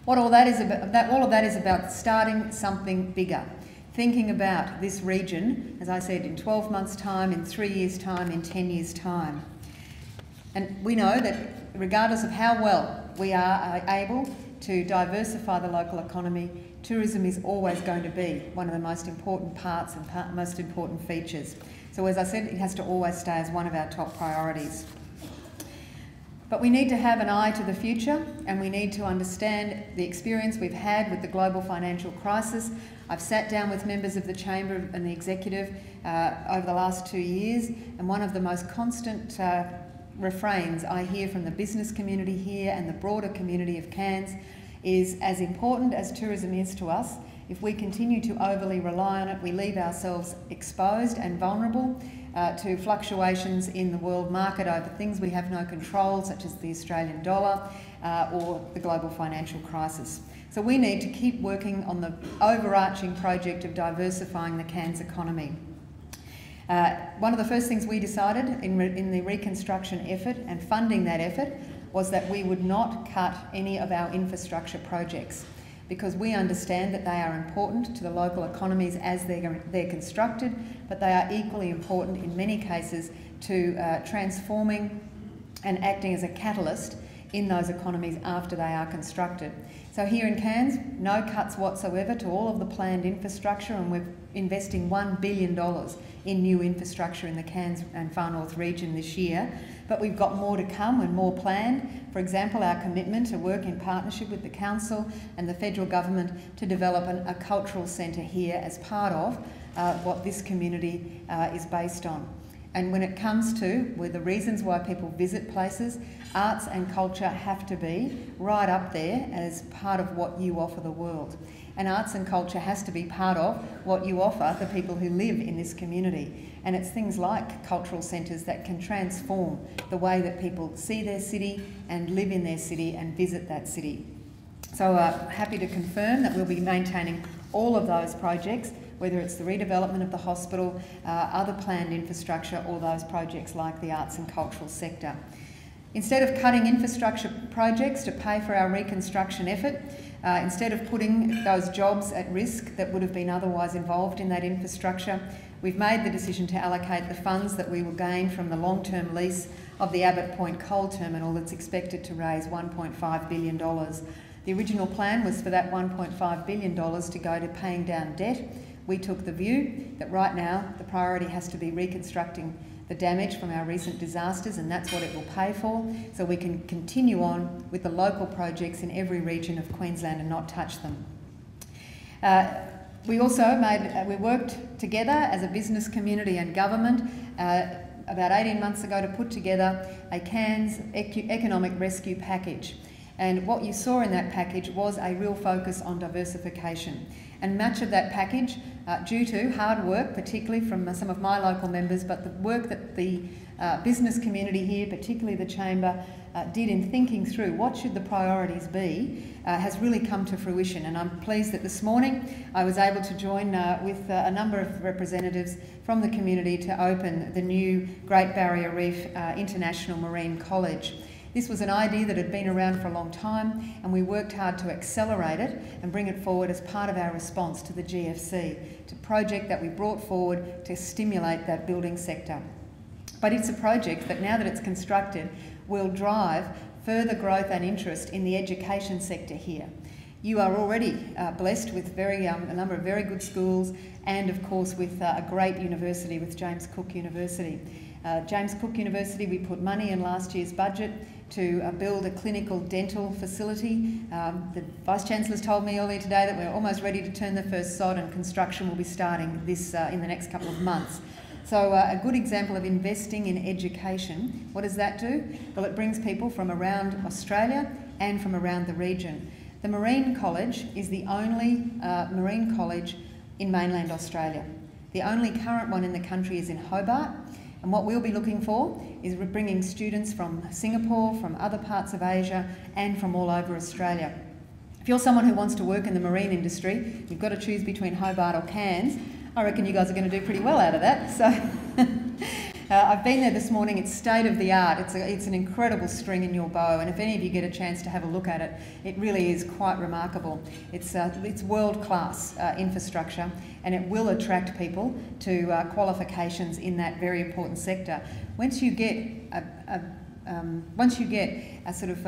What all that is about, all of that is about starting something bigger. Thinking about this region, as I said, in 12 months' time, in 3 years' time, in 10 years' time. And we know that regardless of how well we are able to diversify the local economy, tourism is always going to be one of the most important parts and most important features. So as I said, it has to always stay as one of our top priorities. But we need to have an eye to the future, and we need to understand the experience we've had with the global financial crisis. I've sat down with members of the Chamber and the Executive over the last 2 years, and one of the most constant refrains I hear from the business community here and the broader community of Cairns is, as important as tourism is to us, if we continue to overly rely on it, we leave ourselves exposed and vulnerable to fluctuations in the world market over things we have no control, such as the Australian dollar or the global financial crisis. So we need to keep working on the overarching project of diversifying the Cairns economy. One of the first things we decided in the reconstruction effort and funding that effort was that we would not cut any of our infrastructure projects, because we understand that they are important to the local economies as they're constructed, but they are equally important in many cases to transforming and acting as a catalyst in those economies after they are constructed. So here in Cairns, no cuts whatsoever to all of the planned infrastructure, and we're investing $1 billion in new infrastructure in the Cairns and Far North region this year. But we've got more to come and more planned. For example, our commitment to work in partnership with the Council and the Federal Government to develop a cultural centre here as part of what this community is based on. And when it comes to the reasons why people visit places, arts and culture have to be right up there as part of what you offer the world. And arts and culture has to be part of what you offer the people who live in this community. And it's things like cultural centres that can transform the way that people see their city and live in their city and visit that city. So happy to confirm that we'll be maintaining all of those projects, whether it's the redevelopment of the hospital, other planned infrastructure, or those projects like the arts and cultural sector. Instead of cutting infrastructure projects to pay for our reconstruction effort, instead of putting those jobs at risk that would have been otherwise involved in that infrastructure, we've made the decision to allocate the funds that we will gain from the long-term lease of the Abbott Point coal terminal that's expected to raise $1.5 billion. The original plan was for that $1.5 billion to go to paying down debt. We took the view that right now the priority has to be reconstructing the damage from our recent disasters, and that's what it will pay for, so we can continue on with the local projects in every region of Queensland and not touch them. We also we worked together as a business community and government about 18 months ago to put together a Cairns economic rescue package. And what you saw in that package was a real focus on diversification. And much of that package, due to hard work, particularly from some of my local members, but the work that the business community here, particularly the Chamber, did in thinking through what should the priorities be, has really come to fruition. And I'm pleased that this morning I was able to join with a number of representatives from the community to open the new Great Barrier Reef International Marine College. This was an idea that had been around for a long time, and we worked hard to accelerate it and bring it forward as part of our response to the GFC, to a project that we brought forward to stimulate that building sector. But it's a project that, now that it's constructed, will drive further growth and interest in the education sector here. You are already blessed with a number of very good schools, and of course with a great university, with James Cook University. James Cook University, we put money in last year's budget to build a clinical dental facility. The Vice-Chancellor's told me earlier today that we're almost ready to turn the first sod, and construction will be starting this in the next couple of months. So a good example of investing in education. What does that do? Well, it brings people from around Australia and from around the region. The Marine College is the only marine college in mainland Australia. The only current one in the country is in Hobart. And what we'll be looking for is bringing students from Singapore, from other parts of Asia, and from all over Australia. If you're someone who wants to work in the marine industry, you've got to choose between Hobart or Cairns. I reckon you guys are going to do pretty well out of that. So I've been there this morning. It's state of the art. It's an incredible string in your bow, and if any of you get a chance to have a look at it, it really is quite remarkable. It's world-class infrastructure, and it will attract people to qualifications in that very important sector. Once you get a sort of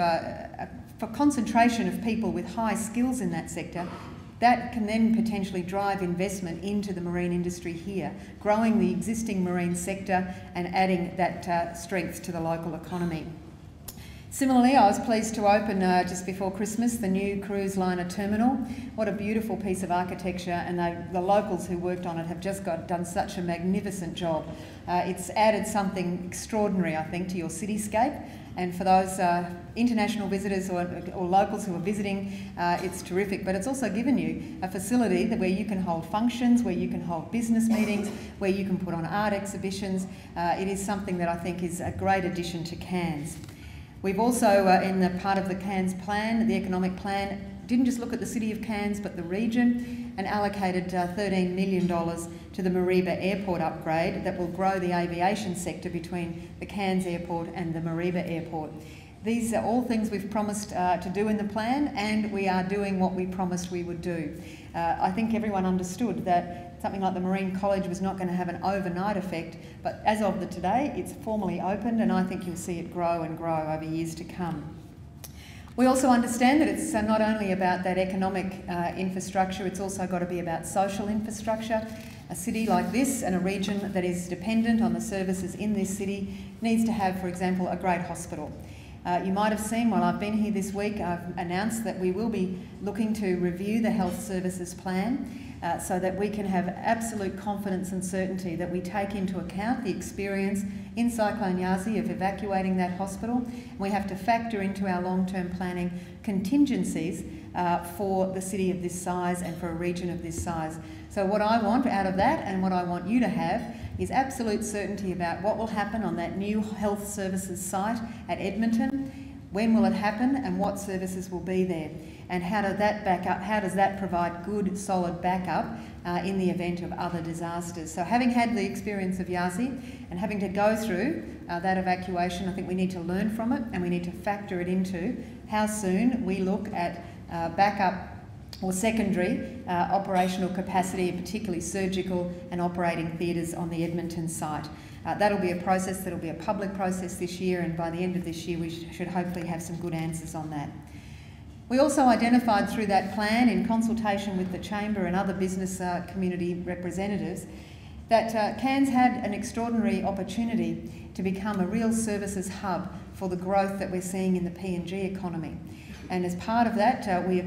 for concentration of people with high skills in that sector, that can then potentially drive investment into the marine industry here, growing the existing marine sector and adding that strength to the local economy. Similarly, I was pleased to open just before Christmas the new cruise liner terminal. What a beautiful piece of architecture, and the locals who worked on it have just done such a magnificent job. It's added something extraordinary, I think, to your cityscape. And for those international visitors or locals who are visiting, it's terrific. But it's also given you a facility where you can hold functions, where you can hold business meetings, where you can put on art exhibitions. It is something that I think is a great addition to Cairns. We've also, in the part of the Cairns plan, the economic plan, didn't just look at the city of Cairns but the region, and allocated $13 million to the Mareeba Airport upgrade that will grow the aviation sector between the Cairns Airport and the Mareeba Airport. These are all things we've promised to do in the plan, and we are doing what we promised we would do. I think everyone understood that something like the Marine College was not going to have an overnight effect, but as of today, it's formally opened, and I think you'll see it grow and grow over years to come. We also understand that it's not only about that economic infrastructure, it's also got to be about social infrastructure. A city like this and a region that is dependent on the services in this city needs to have, for example, a great hospital. You might have seen while I've been here this week, I've announced that we will be looking to review the health services plan so that we can have absolute confidence and certainty that we take into account the experience in Cyclone Yasi of evacuating that hospital. We have to factor into our long-term planning contingencies for the city of this size and for a region of this size. So what I want out of that, and what I want you to have, is absolute certainty about what will happen on that new health services site at Edmonton, when will it happen, and what services will be there, and how does that provide good, solid backup in the event of other disasters. So having had the experience of Yasi and having to go through that evacuation, I think we need to learn from it, and we need to factor it into how soon we look at backup or secondary operational capacity, particularly surgical and operating theatres on the Edmonton site. That'll be a process, that'll be a public process this year, and by the end of this year we should hopefully have some good answers on that. We also identified through that plan, in consultation with the Chamber and other business community representatives, that Cairns had an extraordinary opportunity to become a real services hub for the growth that we're seeing in the PNG economy. And as part of that, we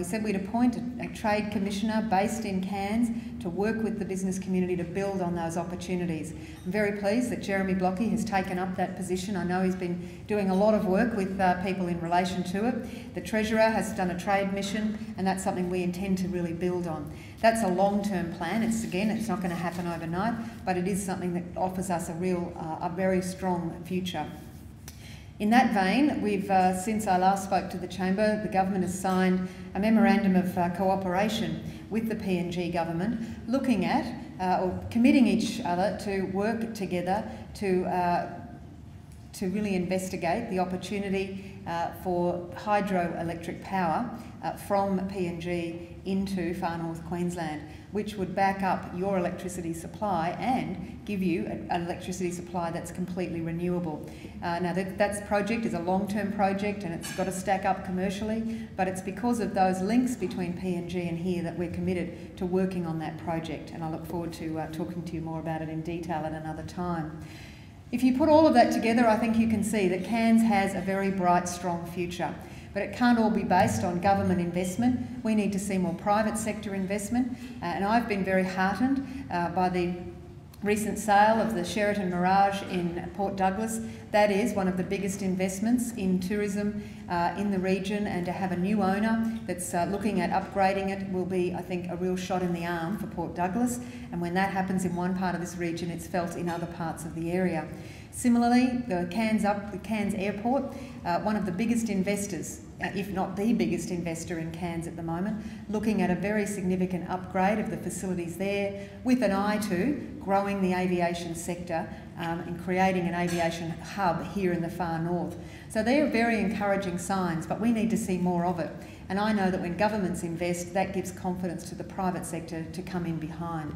said we'd appoint a trade commissioner based in Cairns to work with the business community to build on those opportunities. I'm very pleased that Jeremy Bligh has taken up that position. I know he's been doing a lot of work with people in relation to it. The Treasurer has done a trade mission, and that's something we intend to really build on. That's a long-term plan. It's not going to happen overnight, but it is something that offers us a very strong future. In that vein, since I last spoke to the Chamber, the government has signed a memorandum of cooperation with the PNG government, looking at or committing each other to work together to really investigate the opportunity for hydroelectric power from PNG into far north Queensland, which would back up your electricity supply and give you an electricity supply that's completely renewable. Now that project is a long-term project, and it's got to stack up commercially, but it's because of those links between PNG and here that we're committed to working on that project, and I look forward to talking to you more about it in detail at another time. If you put all of that together, I think you can see that Cairns has a very bright, strong future. But it can't all be based on government investment. We need to see more private sector investment. And I've been very heartened by the recent sale of the Sheraton Mirage in Port Douglas. That is one of the biggest investments in tourism in the region, and to have a new owner that's looking at upgrading it will be, I think, a real shot in the arm for Port Douglas. And when that happens in one part of this region, it's felt in other parts of the area. Similarly, the Cairns Airport, one of the biggest investors if not the biggest investor in Cairns at the moment, looking at a very significant upgrade of the facilities there with an eye to growing the aviation sector and creating an aviation hub here in the far north. So they are very encouraging signs, but we need to see more of it. And I know that when governments invest, that gives confidence to the private sector to come in behind.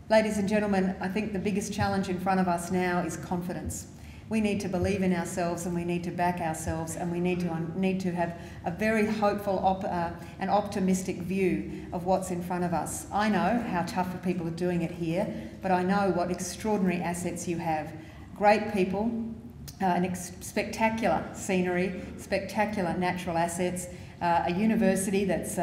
Ladies and gentlemen, I think the biggest challenge in front of us now is confidence. We need to believe in ourselves, and we need to back ourselves, and we need to have a very hopeful and optimistic view of what's in front of us. I know how tough people are doing it here, but I know what extraordinary assets you have. Great people, spectacular scenery, spectacular natural assets, a university that's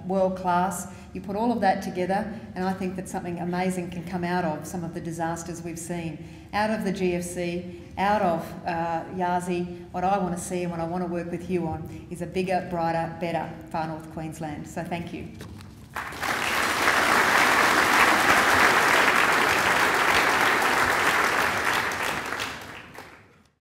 world class. You put all of that together, and I think that something amazing can come out of some of the disasters we've seen. Out of the GFC, out of Yazi, what I want to see and what I want to work with you on is a bigger, brighter, better Far North Queensland. So thank you.